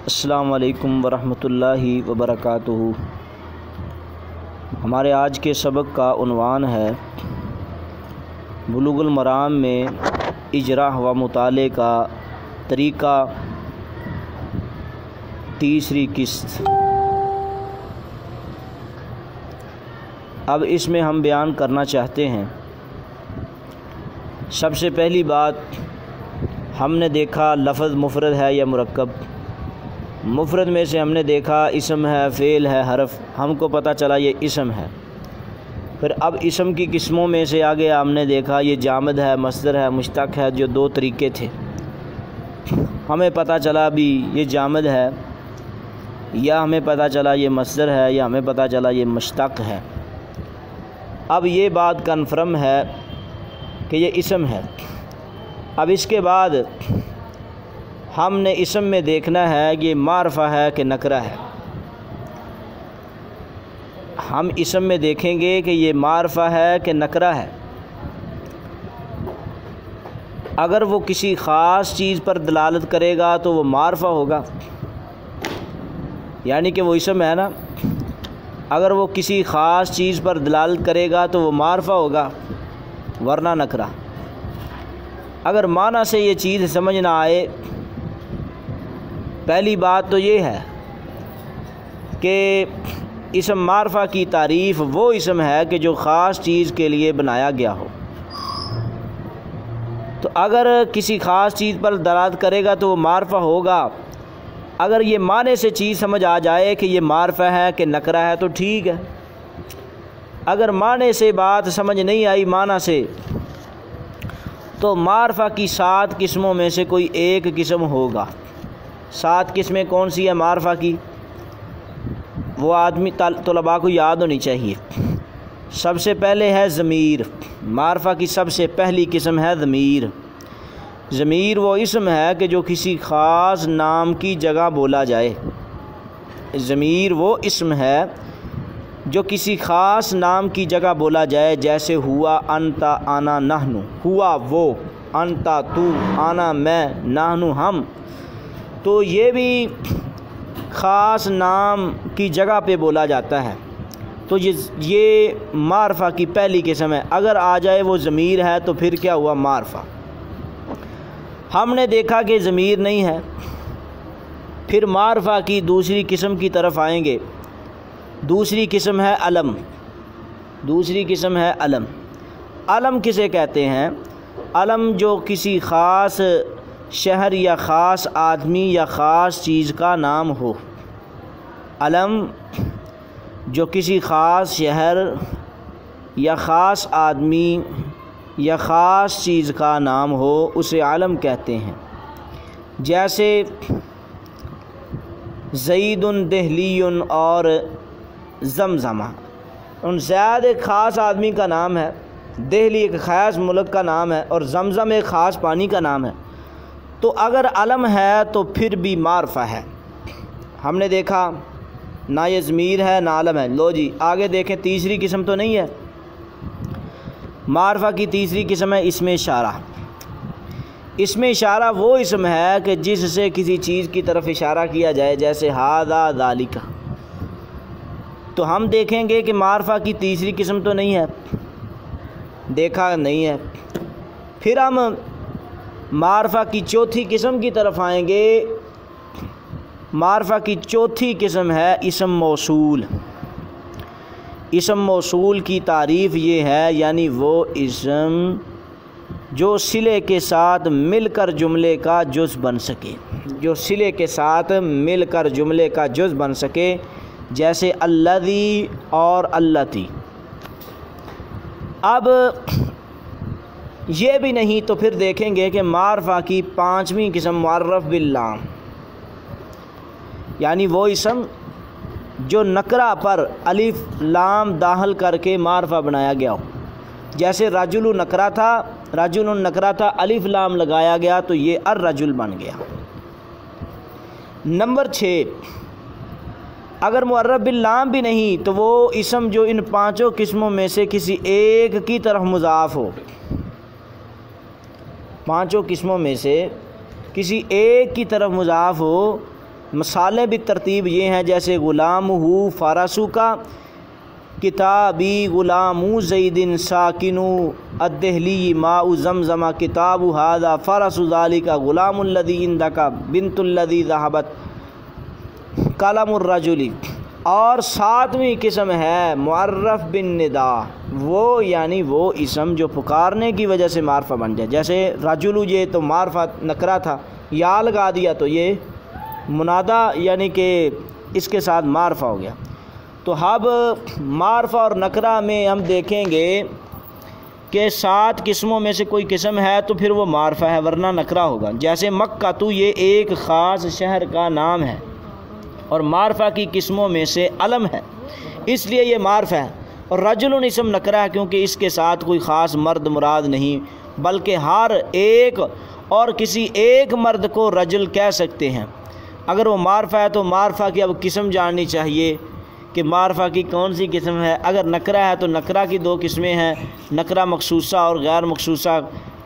अस्सलामु अलैकुम वरहमतुल्लाहि वबरकातुहू। हमारे आज के सबक का उन्वान है बुलुगुल मराम में इजरा व मुताले का तरीक़ा, तीसरी किस्त। अब इसमें हम बयान करना चाहते हैं, सबसे पहली बात हमने देखा लफ्ज़ मुफ़रद है या मुरक्कब। मुफ़रद में से हमने देखा इसम है, फ़ेल है, हरफ, हमको पता चला ये इसम है। फिर अब इसम की किस्मों में से आगे हमने देखा ये जामद है, मस्दर है, मुश्तक़ है, जो दो तरीक़े थे। हमें पता चला भी ये जामद है, या हमें पता चला ये मस्दर है, या हमें पता चला ये मुश्तक़ है। अब ये बात कन्फर्म है कि ये इसम है। अब इसके बाद हमने इसम में देखना है कि ये मारफ़ा है कि नकरा है। हम इसम में देखेंगे कि ये मारफ़ा है कि नकरा है। अगर वो किसी ख़ास चीज़ पर दलालत करेगा तो वो मारफ़ा होगा, यानी कि वो इसम है ना। अगर वो किसी ख़ास चीज़ पर दलालत करेगा तो वो मारफ़ा होगा, वरना नकरा। अगर माना से ये चीज़ समझ ना आए, पहली बात तो ये है कि इसम मारफ़ा की तारीफ़ वो इसम है कि जो ख़ास चीज़ के लिए बनाया गया हो। तो अगर किसी ख़ास चीज़ पर दलालत करेगा तो वो मारफ़ा होगा। अगर ये माने से चीज़ समझ आ जाए कि ये मारफ़ा है कि नकरा है तो ठीक है। अगर माने से बात समझ नहीं आई, माना से, तो मारफ़ा की 7 किस्मों में से कोई एक किस्म होगा। 7 किस्में कौन सी है मारफ़ा की, वो आदमी तलबा को याद होनी चाहिए। सबसे पहले है ज़मीर। मारफ़ा की सबसे पहली किस्म है ज़मीर। ज़मीर वो इसम है कि जो किसी ख़ास नाम की जगह बोला जाए। ज़मीर वो इसम है जो किसी ख़ास नाम की जगह बोला जाए, जैसे हुआ, अंता, आना, नहनु। हुआ वो, अंता तू, आना मैं, नहनु हम। तो ये भी ख़ास नाम की जगह पे बोला जाता है। तो ये मारफ़ा की पहली किस्म है। अगर आ जाए वो ज़मीर है तो फिर क्या हुआ, मारफ़ा। हमने देखा कि ज़मीर नहीं है। फिर मारफ़ा की दूसरी किस्म की तरफ आएंगे। दूसरी किस्म है अलम। दूसरी किस्म है अलम। अलम किसे कहते हैं? अलम जो किसी ख़ास शहर या ख़ास आदमी या ख़ास चीज़ का नाम हो। अलम जो किसी ख़ास शहर या ख़ास आदमी या ख़ास चीज़ का नाम हो, उसे आलम कहते हैं। जैसे ज़ईदुन, दहलीयुन और ज़मज़मा। उन ज़ैद एक ख़ास आदमी का नाम है, दहली एक ख़ास मुल्क का नाम है, और ज़मज़म एक ख़ास पानी का नाम है। तो अगर अलम है तो फिर भी मारफ़ा है। हमने देखा ना ये ज़मीर है ना अलम है। लो जी आगे देखें, तीसरी किस्म तो नहीं है। मारफ़ा की तीसरी किस्म है इसमें इशारा। इसमें इशारा वो इसम है कि जिससे किसी चीज़ की तरफ इशारा किया जाए, जैसे हादा ज़ालिका। तो हम देखेंगे कि मारफ़ा की तीसरी किस्म तो नहीं है, देखा नहीं है। फिर हम मारफ़ा की चौथी किस्म की तरफ आएंगे। मारफ़ा की चौथी किस्म है इसम मौसूल। इसम मौसूल की तारीफ़ ये है, यानी वो इसम जो सिले के साथ मिलकर जुमले का जुज़ बन सके। जो सिले के साथ मिलकर जुमले का जुज़ बन सके, जैसे अल्लज़ी और अल्लती। अब ये भी नहीं तो फिर देखेंगे कि मारफ़ा की 5वीं किस्म मुअर्रफ़ बिल्लाम, यानी वो इसम जो नकरा पर अलिफ लाम दाखिल करके मारफ़ा बनाया गया हो। जैसे रजुल नकरा था, रजुल नकरा था, अलिफ लाम लगाया गया तो ये अर रजुल बन गया। नंबर 6, अगर मुअर्रफ़ बिल्लाम भी नहीं तो वो इसम जो इन 5 किस्मों में से किसी एक की तरफ मुज़ाफ़ हो। 5 किस्मों में से किसी एक की तरफ मुज़ाफ़ हो, मिसालें भी तरतीब ये हैं, जैसे ग़ुलाम हु फ़ारसू का, किताबी ग़ुलामू ज़ैदिन साकिनु अद्दहली माउ ज़मज़मा किताबु हादा फ़ारसु ज़ालिका ग़ुलामुल्लज़ी इंदका बिन्तुल्लज़ी ज़हबत कलमुर रजुली। और सातवीं किस्म है मुअर्रफ बिन निदा, वो यानी वो इसम जो पुकारने की वजह से मारफा बन जाए। जैसे रजुलु ये तो मारफा नकरा था, या लगा दिया तो ये मुनादा यानी कि इसके साथ मारफा हो गया। तो अब मारफा और नकरा में हम देखेंगे कि 7 किस्मों में से कोई किस्म है तो फिर वो मारफा है, वरना नकरा होगा। जैसे मक्का तो ये एक ख़ास शहर का नाम है और मारफा की किस्मों में से अलम है, इसलिए ये मारफा है। और रजुलन इसम नकरा है क्योंकि इसके साथ कोई ख़ास मर्द मुराद नहीं, बल्कि हर एक और किसी एक मर्द को रजुल कह सकते हैं। अगर वो मारफा है तो मारफा की अब किस्म जाननी चाहिए कि मारफा की कौन सी किस्म है। अगर नकरा है तो नकरा की 2 किस्में हैं, नकरा मखसूसा और गैर मखसूसा,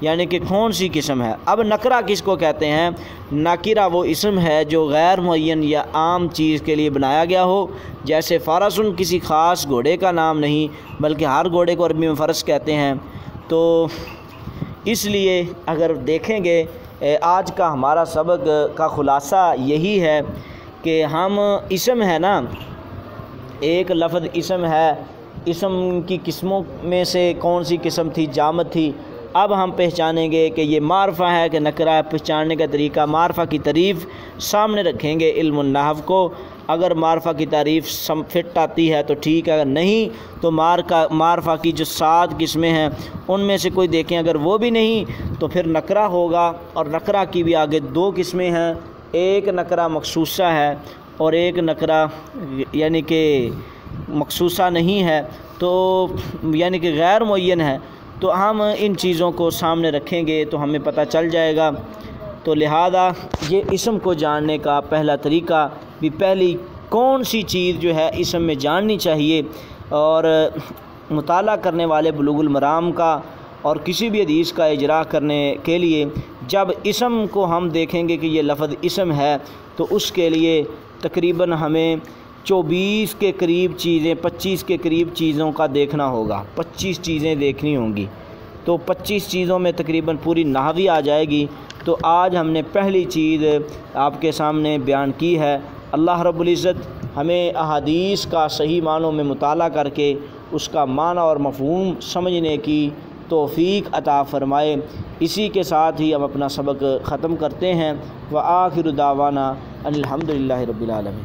यानी कि कौन सी किस्म है। अब नकरा किसको कहते हैं? नाकिरा वो इसम है जो गैर मुअय्यन या आम चीज़ के लिए बनाया गया हो। जैसे फ़ारसुन किसी ख़ास घोड़े का नाम नहीं, बल्कि हर घोड़े को अरबी में फ़रस कहते हैं। तो इसलिए अगर देखेंगे आज का हमारा सबक का ख़ुलासा यही है कि हम इसम है ना, एक लफ्ज़ इसम है, इसम की किस्मों में से कौन सी किस्म थी? जामद थी। अब हम पहचानेंगे कि ये मारफा है कि नकरा है। पहचानने का तरीका, मारफा की तारीफ़ सामने रखेंगे इल्मुन नहव को। अगर मारफा की तारीफ़ फिट आती है तो ठीक है, अगर नहीं तो मारफा की जो 7 किस्में हैं उनमें से कोई देखें, अगर वो भी नहीं तो फिर नकरा होगा। और नकरा की भी आगे 2 किस्में हैं, एक नकरा मखसूसा है और एक नकरा यानी कि मखसूसा नहीं है, तो यानी कि गैर मुअय्यन है। तो हम इन चीज़ों को सामने रखेंगे तो हमें पता चल जाएगा। तो लिहाजा ये इसम को जानने का पहला तरीका भी, पहली कौन सी चीज़ जो है इसम में जाननी चाहिए। और मुताला करने वाले बुलुगुल मराम का और किसी भी हदीस का इजरा करने के लिए जब इसम को हम देखेंगे कि ये लफ्ज़ इसम है तो उसके लिए तकरीबन हमें 24 के करीब चीज़ें, 25 के करीब चीज़ों का देखना होगा। 25 चीज़ें देखनी होंगी, तो 25 चीज़ों में तकरीबन पूरी नाहवी आ जाएगी। तो आज हमने पहली चीज़ आपके सामने बयान की है। अल्लाह रब्बुल इज़्ज़त हमें अहादीस का सही मानों में मुताला करके उसका माना और मफ़हूम समझने की तौफ़ीक अता फ़रमाए। इसी के साथ ही हम अपना सबक ख़त्म करते हैं। व आखिर दावाना अनिल हम्दुलिल्लाहि रब्बिल आलमीन।